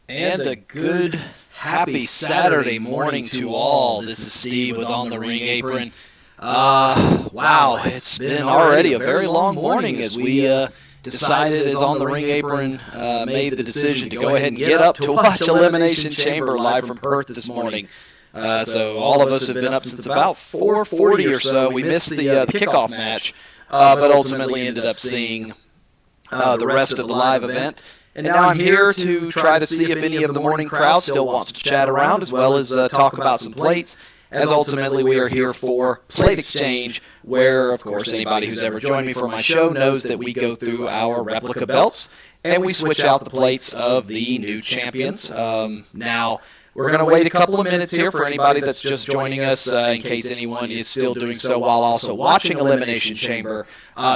And a good, happy Saturday morning to all. This is Steve with On the Ring Apron. Wow, it's been already a very long morning as we decided as On the Ring Apron made the decision to go ahead and get up to watch Elimination Chamber live from Perth this morning. So all of us have been up since about 4:40 or so. We missed the kickoff match, but ultimately ended up seeing the rest of the live event. And now I'm here to try to see if any of the morning crowd still wants to chat around, as well as talk about some plates, as ultimately we are here for Plate Exchange, where, of course, anybody who's ever joined me for my show knows that we go through our replica belts, and we switch out the plates of the new champions. Now, we're going to wait a couple of minutes here for anybody that's just joining us, in case anyone is still doing so while also watching Elimination Chamber.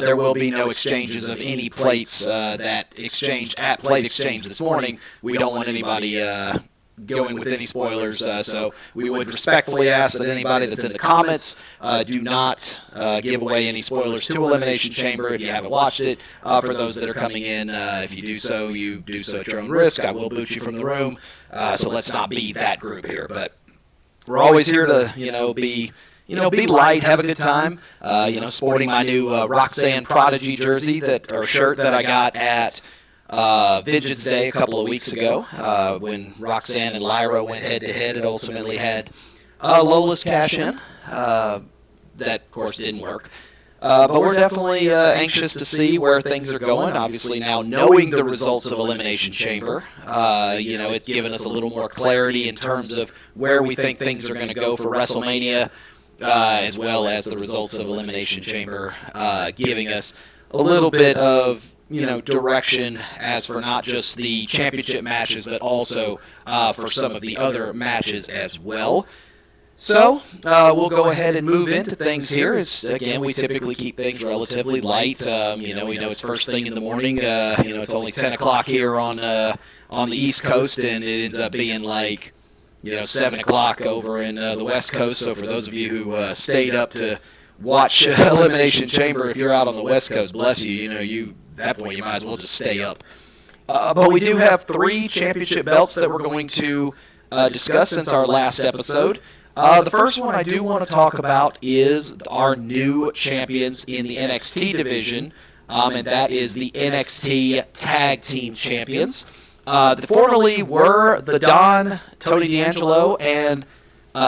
There will be no exchanges of any plates that exchanged at Plate Exchange this morning. We don't want anybody going with any spoilers, so we would respectfully ask that anybody that's in the comments do not give away any spoilers to Elimination Chamber if you haven't watched it. For those that are coming in, if you do so at your own risk. I will boot you from the room, so let's not be that group here. But we're always here to, be light, have a good time. Sporting my new Roxanne Prodigy jersey or shirt that I got at Vengeance Day a couple of weeks ago, when Roxanne and Lyra went head-to-head. It ultimately had Lola's cash in. That, of course, didn't work. But we're definitely anxious to see where things are going. Obviously, now knowing the results of Elimination Chamber, it's given us a little more clarity in terms of where we think things are going to go for WrestleMania, as well as the results of Elimination Chamber, giving us a little bit of direction as for not just the championship matches, but also for some of the other matches as well. So we'll go ahead and move into things here. Again, we typically keep things relatively light. We know it's first thing in the morning. It's only 10 o'clock here on the East Coast, and it ends up being like 7 o'clock over in the West Coast. So for those of you who stayed up to watch Elimination Chamber, if you're out on the West Coast, bless you. At that point, you might as well just stay up. But we do have 3 championship belts that we're going to discuss since our last episode. The first one I do want to talk about is our new champions in the NXT division, and that is the NXT Tag Team Champions. That formerly were the Don, Tony D'Angelo, and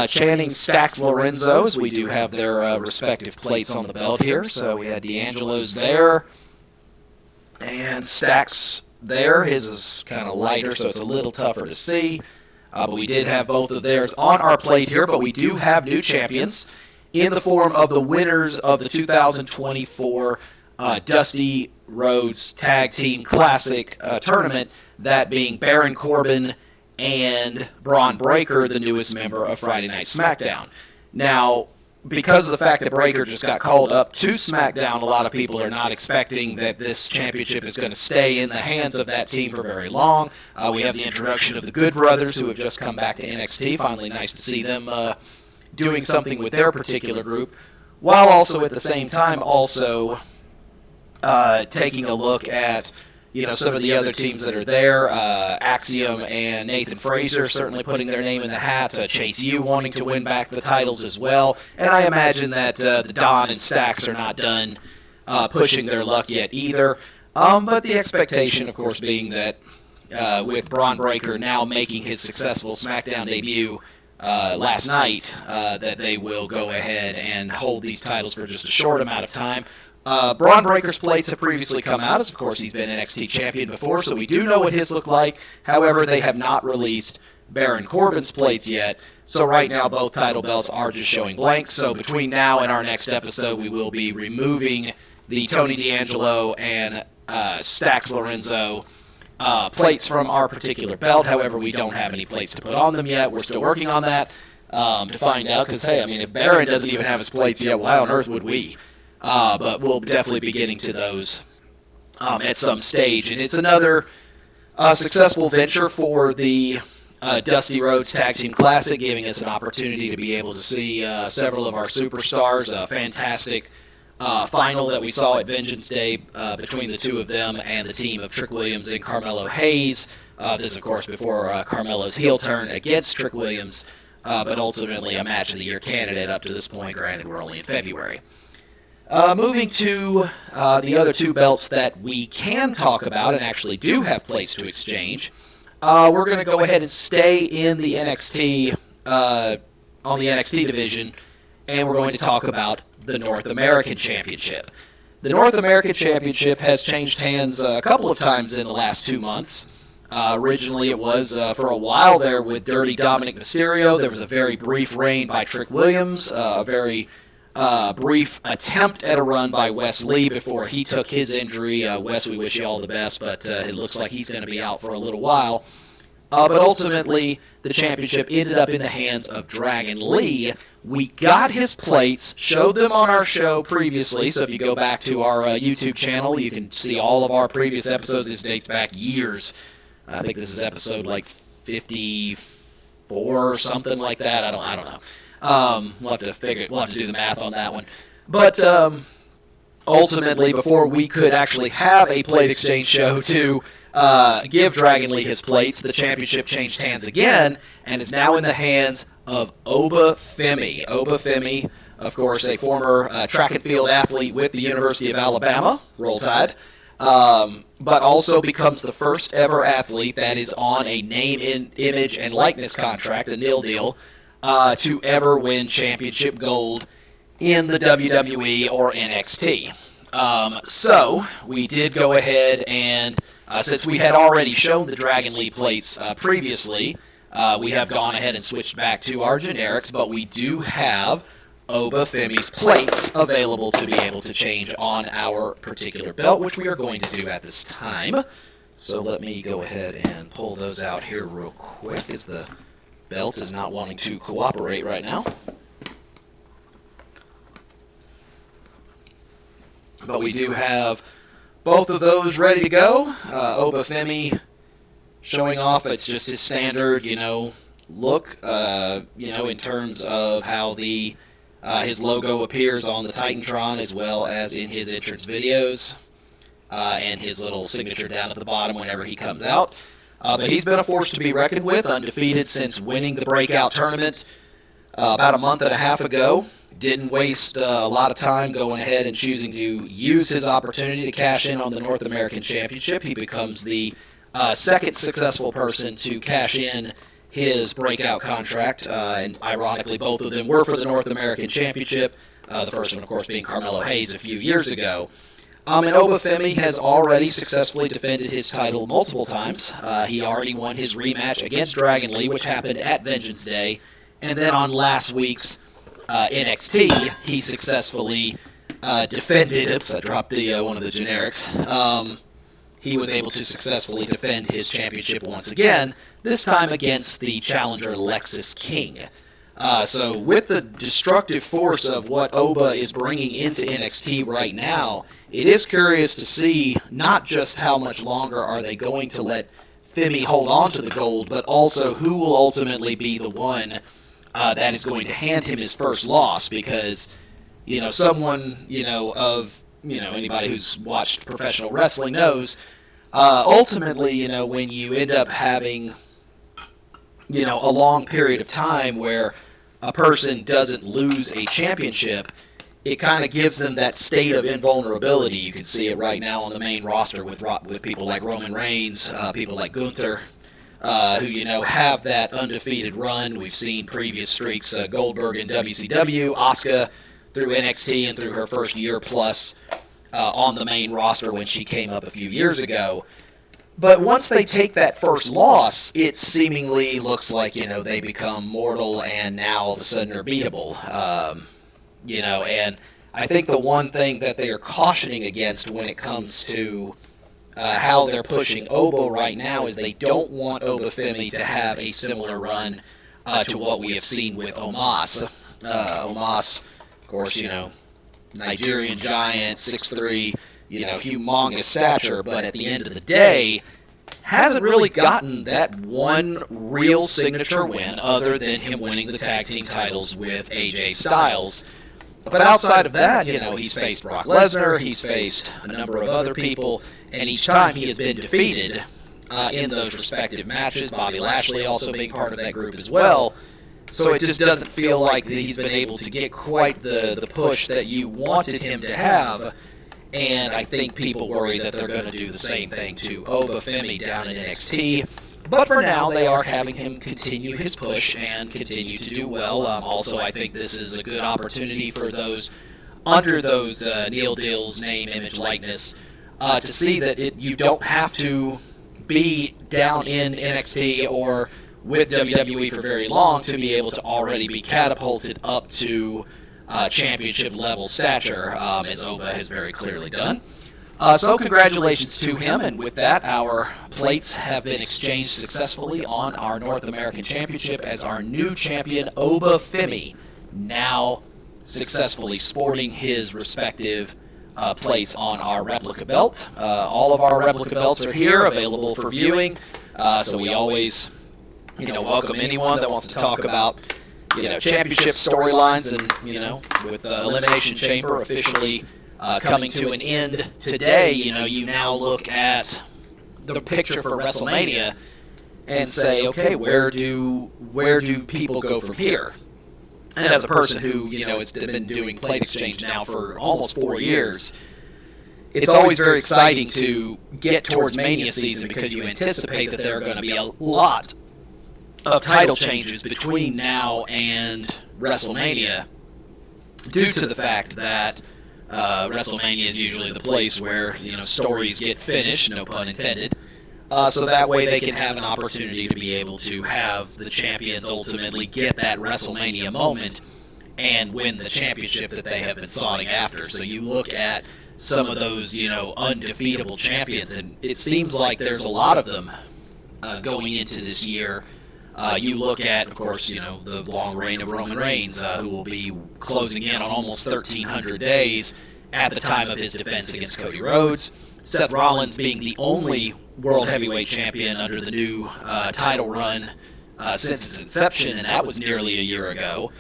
Channing Stacks Lorenzo, as we do have their respective plates on the belt here. So we had D'Angelo's there, and Stacks there. His is kind of lighter, so it's a little tougher to see. But we did have both of theirs on our plate here, but we do have new champions in the form of the winners of the 2024 Dusty Rhodes Tag Team Classic tournament, that being Baron Corbin and Bron Breakker, the newest member of Friday Night Smackdown. Now, because of the fact that Breakker just got called up to SmackDown, a lot of people are not expecting that this championship is going to stay in the hands of that team for very long. We have the introduction of the Good Brothers, who have just come back to NXT. Finally, nice to see them doing something with their particular group, while also at the same time also taking a look at some of the other teams that are there. Axiom and Nathan Fraser certainly putting their name in the hat. Chase U wanting to win back the titles as well. And I imagine that the Don and Stacks are not done pushing their luck yet either. But the expectation, of course, being that with Bron Breakker now making his successful SmackDown debut last night, that they will go ahead and hold these titles for just a short amount of time. Bron Breakker's plates have previously come out, as of course he's been NXT champion before, so we do know what his look like. However, they have not released Baron Corbin's plates yet, so right now both title belts are just showing blanks. So between now and our next episode, we will be removing the Tony D'Angelo and Stacks Lorenzo plates from our particular belt. However, we don't have any plates to put on them yet. We're still working on that to find out, because, hey, if Baron doesn't even have his plates yet, why on earth would we? But we'll definitely be getting to those at some stage. And it's another successful venture for the Dusty Rhodes Tag Team Classic, giving us an opportunity to be able to see several of our superstars. A fantastic final that we saw at Vengeance Day between the two of them and the team of Trick Williams and Carmelo Hayes. This, of course, before Carmelo's heel turn against Trick Williams, but ultimately a Match of the Year candidate up to this point. Granted, we're only in February. Moving to the other two belts that we can talk about and actually do have plates to exchange, we're going to go ahead and stay in the NXT, on the NXT division, and we're going to talk about the North American Championship. The North American Championship has changed hands a couple of times in the last 2 months. Originally, it was for a while there with Dirty Dominic Mysterio. There was a very brief reign by Trick Williams, a very brief attempt at a run by Wes Lee before he took his injury. Wes, we wish you all the best, but it looks like he's going to be out for a little while. But ultimately, the championship ended up in the hands of Dragon Lee. We got his plates, showed them on our show previously, so if you go back to our YouTube channel, you can see all of our previous episodes. This dates back years. I think this is episode like 54 or something like that. I don't know. We'll have to do the math on that one. But ultimately, before we could actually have a plate exchange show to give Dragon Lee his plates, the championship changed hands again and is now in the hands of Oba Femi. Oba Femi, of course, a former track and field athlete with the University of Alabama, Roll Tide, but also becomes the first ever athlete that is on a name, image, and likeness contract, a nil deal, to ever win championship gold in the WWE or NXT. So we did go ahead and, since we had already shown the Dragon Lee plates previously, we have gone ahead and switched back to our generics, but we do have Oba Femi's plates available to be able to change on our particular belt, which we are going to do at this time. So let me go ahead and pull those out here real quick, as the belt is not wanting to cooperate right now. But we do have both of those ready to go. Oba Femi showing off, it's just his standard, look, in terms of how the his logo appears on the Titantron, as well as in his entrance videos, and his little signature down at the bottom whenever he comes out. But he's been a force to be reckoned with, undefeated since winning the Breakout tournament about a month and a half ago. Didn't waste a lot of time going ahead and choosing to use his opportunity to cash in on the North American Championship. He becomes the second successful person to cash in his Breakout contract, and ironically, both of them were for the North American Championship, the first one, of course, being Carmelo Hayes a few years ago. And Oba Femi has already successfully defended his title multiple times. He already won his rematch against Dragon Lee, which happened at Vengeance Day, and then on last week's NXT, he successfully defended, oops, I dropped the one of the generics, he was able to successfully defend his championship once again, this time against the challenger Lexis King. So with the destructive force of what Oba is bringing into NXT right now, it is curious to see not just how much longer are they going to let Femi hold on to the gold, but also who will ultimately be the one that is going to hand him his first loss, because, someone, anybody who's watched professional wrestling knows, ultimately, when you end up having, a long period of time where a person doesn't lose a championship, it kind of gives them that state of invulnerability. You can see it right now on the main roster with people like Roman Reigns, people like Gunther, who, have that undefeated run. We've seen previous streaks, Goldberg in WCW, Asuka through NXT and through her first year plus on the main roster when she came up a few years ago. But once they take that first loss, it seemingly looks like, they become mortal and now all of a sudden are beatable. And I think the one thing that they are cautioning against when it comes to how they're pushing Oba right now is they don't want Oba Femi to have a similar run to what we have seen with Omos. Omos, of course, Nigerian giant, 6'3", humongous stature, but at the end of the day, hasn't really gotten that one real signature win other than him winning the tag team titles with AJ Styles. But outside of that, he's faced Brock Lesnar, he's faced a number of other people, and each time he has been defeated, in those respective matches. Bobby Lashley also being part of that group as well. So it just doesn't feel like he's been able to get quite the push that you wanted him to have. And I think people worry that they're going to do the same thing to Oba Femi down in NXT. But for now, they are having him continue his push and continue to do well. Also, I think this is a good opportunity for those under those Neil Deal's name, image, likeness to see that you don't have to be down in NXT or with WWE for very long to be able to already be catapulted up to championship level stature, as Oba has very clearly done. So congratulations to him, and with that, our plates have been exchanged successfully on our North American Championship as our new champion, Oba Femi, now successfully sporting his respective place on our replica belt. All of our replica belts are here, available for viewing, so we always welcome anyone that wants to talk about championship storylines, and with Elimination Chamber officially coming to an end today, you now look at the picture for WrestleMania and say, okay, where do people go from here? And as a person who has been doing plate exchange now for almost 4 years, it's always very exciting to get towards Mania season because you anticipate that there are going to be a lot of title changes between now and WrestleMania, due to the fact that WrestleMania is usually the place where stories get finished, no pun intended. So that way they can have an opportunity to be able to have the champions ultimately get that WrestleMania moment and win the championship that they have been sought after. So you look at some of those undefeatable champions, and it seems like there's a lot of them going into this year. You look at, of course, the long reign of Roman Reigns, who will be closing in on almost 1,300 days at the time of his defense against Cody Rhodes. Seth Rollins being the only World Heavyweight Champion under the new title run since its inception, and that was nearly a year ago.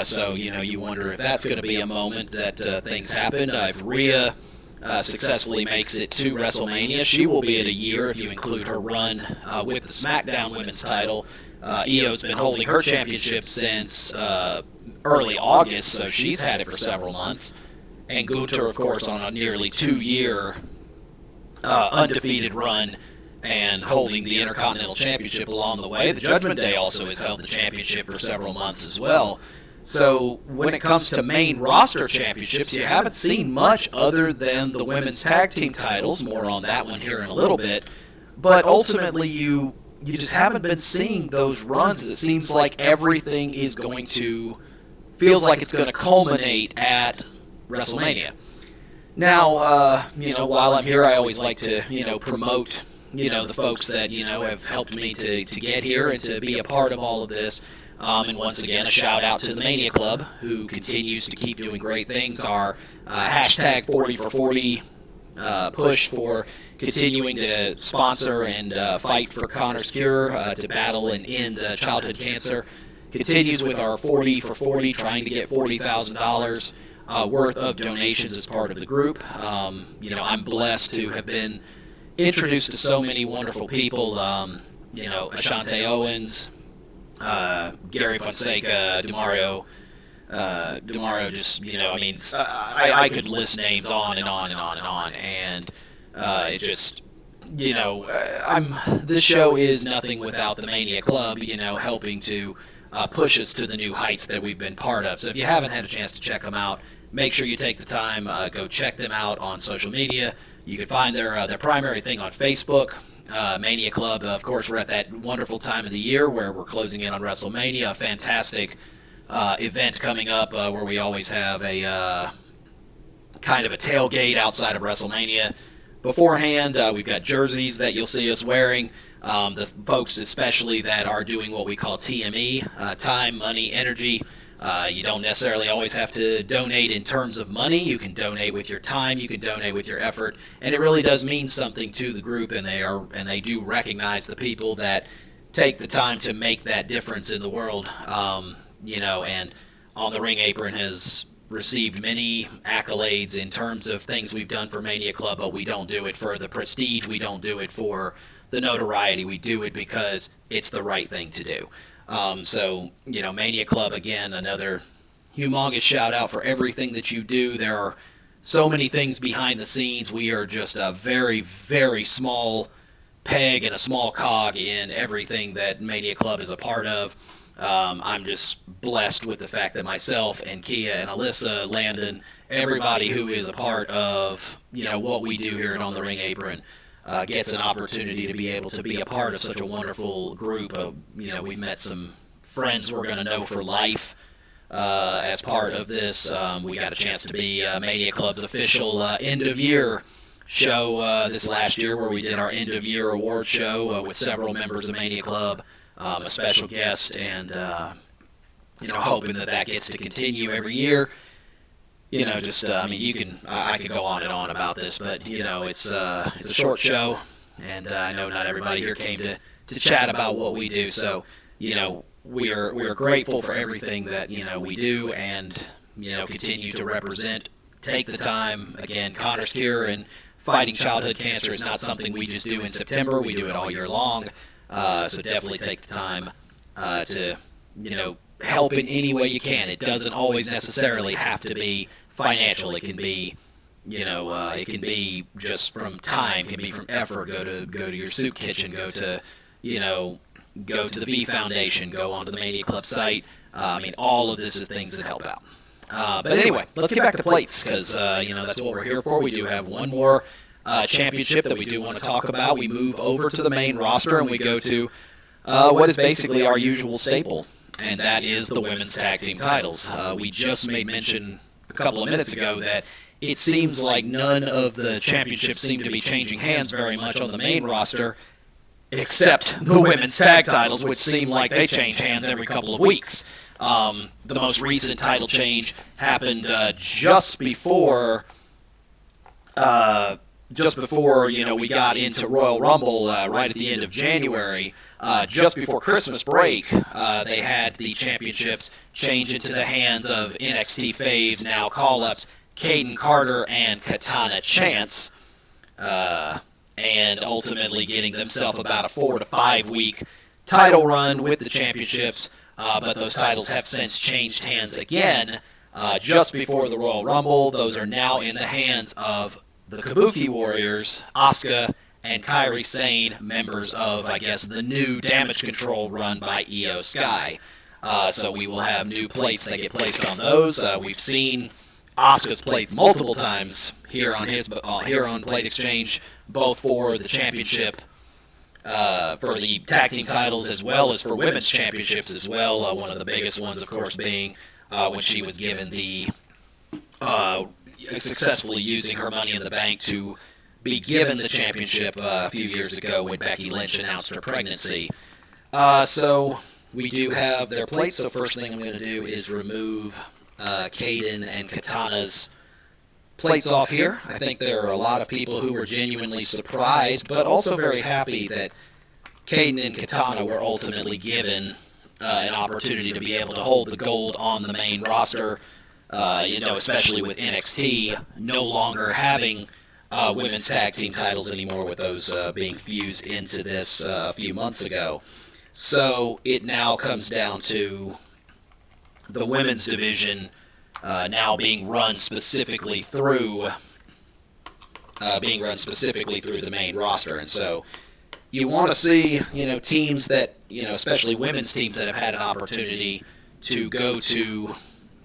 So, you wonder if that's going to be a moment that things happen. If Rhea successfully makes it to WrestleMania, she will be at a year if you include her run with the Smackdown Women's title. Io's been holding her championship since early August, so she's had it for several months. And Gunther, of course, on a nearly 2-year undefeated run and holding the Intercontinental Championship along the way. The Judgment Day also has held the championship for several months as well. So when it comes to main roster championships, you haven't seen much other than the women's tag team titles. More on that one here in a little bit. But ultimately, you just haven't been seeing those runs. It seems like everything is feels like it's going to culminate at WrestleMania. Now, while I'm here, I always like to, promote, the folks that, have helped me to get here and to be a part of all of this. And once again, a shout out to the Mania Club, who continues to keep doing great things. Our hashtag 40 for 40 push for continuing to sponsor and fight for Connor's cure, to battle and end childhood cancer, continues with our 40 for 40, trying to get $40,000 worth of donations as part of the group. I'm blessed to have been introduced to so many wonderful people. Ashante Owens, Gary Fonseca, DeMario, just, I could list names on and on and on and on, and it just, this show is nothing without the Mania Club, helping to push us to the new heights that we've been part of. So if you haven't had a chance to check them out, make sure you take the time, go check them out on social media. You can find their primary thing on Facebook, Mania Club. Of course, we're at that wonderful time of the year where we're closing in on WrestleMania, a fantastic event coming up where we always have a kind of a tailgate outside of WrestleMania. Beforehand, we've got jerseys that you'll see us wearing. The folks especially that are doing what we call TME, time, money, energy. You don't necessarily always have to donate in terms of money. You can donate with your time. You can donate with your effort, and it really does mean something to the group. And they do recognize the people that take the time to make that difference in the world. And On the Ring Apron has received many accolades in terms of things we've done for Mania Club, but we don't do it for the prestige. We don't do it for the notoriety. We do it because it's the right thing to do. So, Mania Club, again, another humongous shout out for everything that you do. There are so many things behind the scenes. We are just a very, very small peg and a small cog in everything that Mania Club is a part of. I'm just blessed with the fact that myself and Kia and Alyssa, Landon, everybody who is a part of what we do here at On the Ring Apron gets an opportunity to be able to be a part of such a wonderful group of, we've met some friends we're going to know for life as part of this. We got a chance to be Mania Club's official end-of-year show this last year, where we did our end-of-year award show with several members of Mania Club, a special guest, and hoping that gets to continue every year. I could go on and on about this, but it's a short show, and I know not everybody here came to chat about what we do. So, we're grateful for everything that we do, and continue to represent. Take the time. Again, Connor's cure and fighting childhood cancer is not something we just do in September. We do it all year long. So definitely take the time to help in any way you can. It doesn't always necessarily have to be financial. It can be it can be just from time. It can be from effort. Go to your soup kitchen. Go to the V Foundation. Go onto the Mania Club site. All of this is things that help out. But anyway, let's get back to plates, because that's what we're here for. We do have one more championship that we do want to talk about. We move over to the main roster and we go to what is basically our usual staple, and that is the women's tag team titles. We just made mention a couple of minutes ago that it seems like none of the championships seem to be changing hands very much on the main roster, except the women's tag titles, which seem like they change hands every couple of weeks. The most recent title change happened just before we got into Royal Rumble right at the end of January. Just before Christmas break, they had the championships change into the hands of NXT faves, now call-ups, Kayden Carter and Katana Chance, and ultimately getting themselves about a 4 to 5 week title run with the championships. But those titles have since changed hands again just before the Royal Rumble. Those are now in the hands of the Kabuki Warriors, Asuka and Kairi Sane, members of, I guess, the new Damage Control run by Io Sky. So we will have new plates that get placed on those. We've seen Asuka's plates multiple times here on Plate Exchange, both for the championship, for the tag team titles, as well as for women's championships as well. One of the biggest ones, of course, being when she was given the successfully using her Money in the Bank to be given the championship a few years ago when Becky Lynch announced her pregnancy. So we do have their plates. So first thing I'm going to do is remove Kayden and Katana's plates off here. I think there are a lot of people who were genuinely surprised, but also very happy that Kayden and Katana were ultimately given an opportunity to be able to hold the gold on the main roster, especially with NXT no longer having women's tag team titles anymore, with those being fused into this a few months ago. So it now comes down to the women's division now being run specifically through the main roster. And so you want to see, teams that, especially women's teams that have had an opportunity to go to,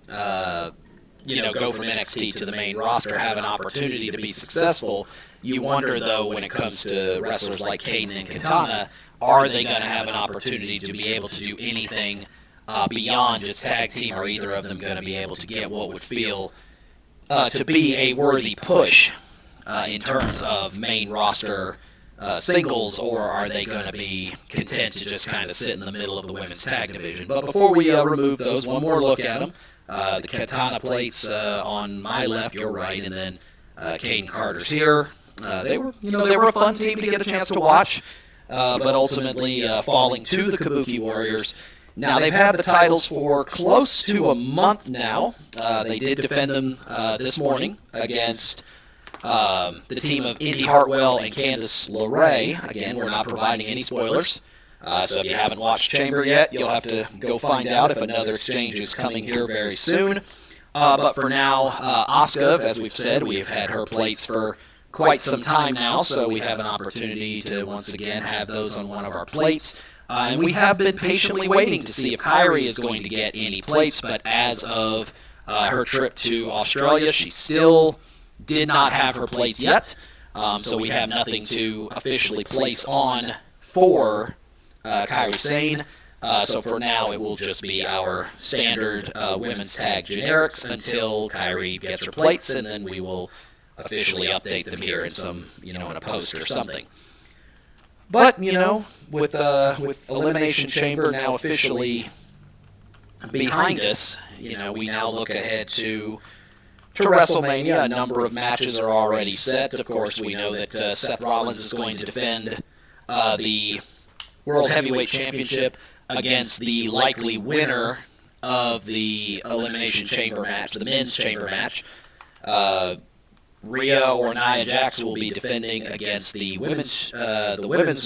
go from NXT to the main roster, have an opportunity to be successful. You wonder, though, when it comes to wrestlers like Kayden and Katana, are they going to have an opportunity to be able to do anything beyond just tag team? Are either of them going to be able to get what would feel to be a worthy push in terms of main roster singles, or are they going to be content to just kind of sit in the middle of the women's tag division? But before we remove those, one more look at them. The Katana plates on my left, your right, and then Kayden Carter's here. They were a fun team to get a chance to watch, but ultimately falling to the Kabuki Warriors. Now, they've had the titles for close to a month now. They did defend them this morning against the team of Indy Hartwell and Candice LeRae. Again, we're not providing any spoilers. So if you haven't watched Chamber yet, you'll have to go find out if another exchange is coming here very soon. But for now, Asuka, as we've said, we've had her plates for quite some time now, so we have an opportunity to once again have those on one of our plates. And we have been patiently waiting to see if Kairi is going to get any plates, but as of her trip to Australia, she still did not have her plates yet. So we have nothing to officially place on for Kairi Sane. So for now, it will just be our standard women's tag generics until Kairi gets her plates, and then we will officially update them here in some, in a post or something. But with Elimination Chamber now officially behind us, we now look ahead to WrestleMania. A number of matches are already set. Of course, we know that Seth Rollins is going to defend the World Heavyweight Championship against the likely winner of the Elimination Chamber match, the men's chamber match. Rhea or Nia Jax will be defending against the women's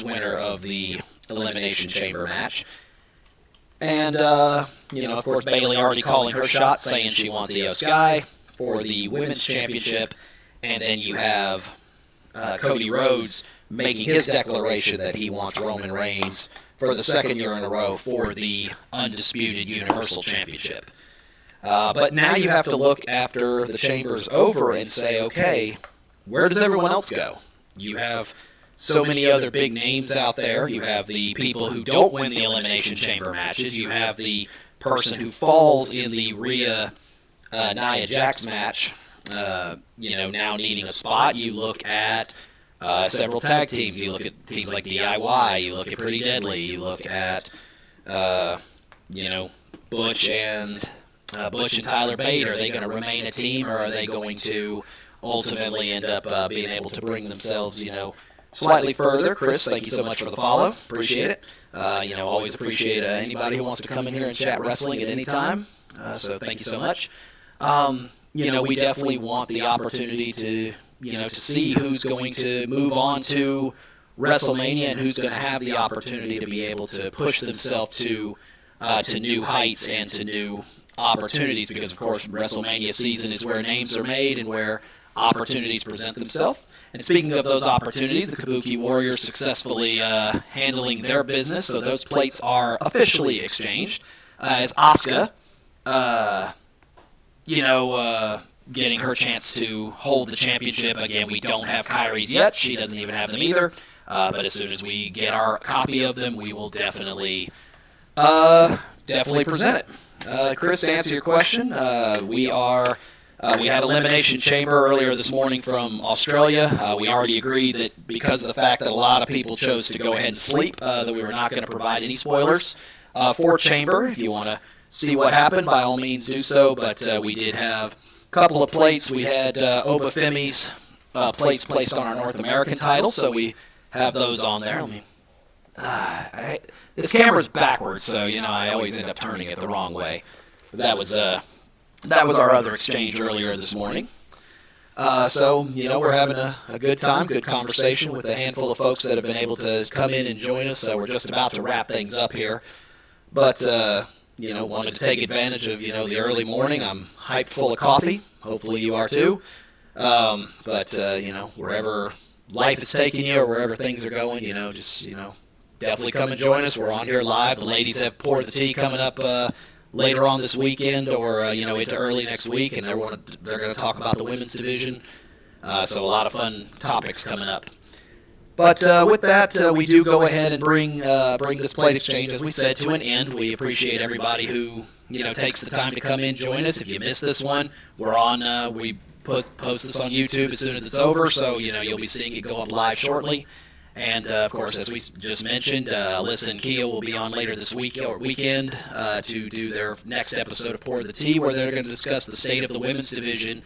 winner of the Elimination Chamber match. And, of course, Bayley already calling her shot, saying she wants Io Sky for the women's championship. And then you have Cody Rhodes making his declaration that he wants Roman Reigns for the second year in a row for the undisputed Universal Championship. But now you have to look after the Chamber's over and say, okay, where does everyone else go? You have so many other big names out there. You have the people who don't win the Elimination Chamber matches. You have the person who falls in the Rhea Nia Jax match, now needing a spot. You look at several tag teams. You look at teams like DIY. You look at Pretty Deadly. You look at, Butch and Tyler Bate. Are they going to remain a team, or are they going to ultimately end up being able to bring themselves, slightly further? Chris, thank you so much for the follow. Appreciate it. Always appreciate anybody who wants to come in here and chat wrestling at any time. So thank you so much. We definitely want the opportunity to see who's going to move on to WrestleMania and who's going to have the opportunity to be able to push themselves to new heights and to new opportunities, because, of course, WrestleMania season is where names are made and where opportunities present themselves. And speaking of those opportunities, the Kabuki Warriors successfully handling their business, so those plates are officially exchanged. As Asuka, getting her chance to hold the championship. Again, we don't have Kairi's yet. She doesn't even have them either. But as soon as we get our copy of them, we will definitely present it. Chris, to answer your question, we had Elimination Chamber earlier this morning from Australia. We already agreed that because of the fact that a lot of people chose to go ahead and sleep, that we were not going to provide any spoilers for Chamber. If you want to see what happened, by all means do so. But we did have a couple of plates. We had Oba Femi's plates placed on our North American title, so we have those on there. This camera's backwards, so I always end up turning it the wrong way. But that was our other exchange earlier this morning. So we're having a good time, good conversation with a handful of folks that have been able to come in and join us. So we're just about to wrap things up here, but wanted to take advantage of the early morning. I'm hyped, full of coffee. Hopefully you are too. But wherever life is taking you or wherever things are going, definitely come and join us. We're on here live. The ladies have poured the tea coming up later on this weekend, or into early next week, and they're going to talk about the women's division. So a lot of fun topics coming up. But with that, we do go ahead and bring this plate exchange, as we said, to an end. We appreciate everybody who takes the time to come in, join us. If you missed this one, we're on. We post this on YouTube as soon as it's over, so you'll be seeing it go up live shortly. And, of course, as we just mentioned, Alyssa and Kia will be on later this weekend to do their next episode of Pour the Tea, where they're going to discuss the state of the women's division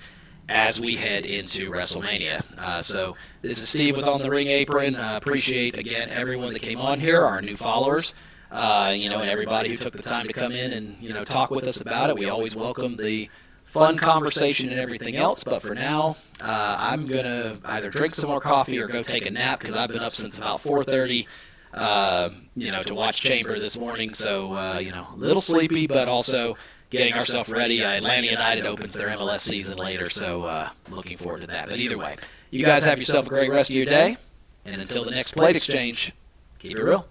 as we head into WrestleMania. So this is Steve with On the Ring Apron. Appreciate, again, everyone that came on here, our new followers, and everybody who took the time to come in and, talk with us about it. We always welcome the fun conversation and everything else. But for now, I'm going to either drink some more coffee or go take a nap because I've been up since about 4:30, to watch Chamber this morning. So, a little sleepy, but also getting ourselves ready. Atlanta United opens their MLS season later, so looking forward to that. But either way, you guys have yourself a great rest of your day. And until the next plate exchange, keep it real.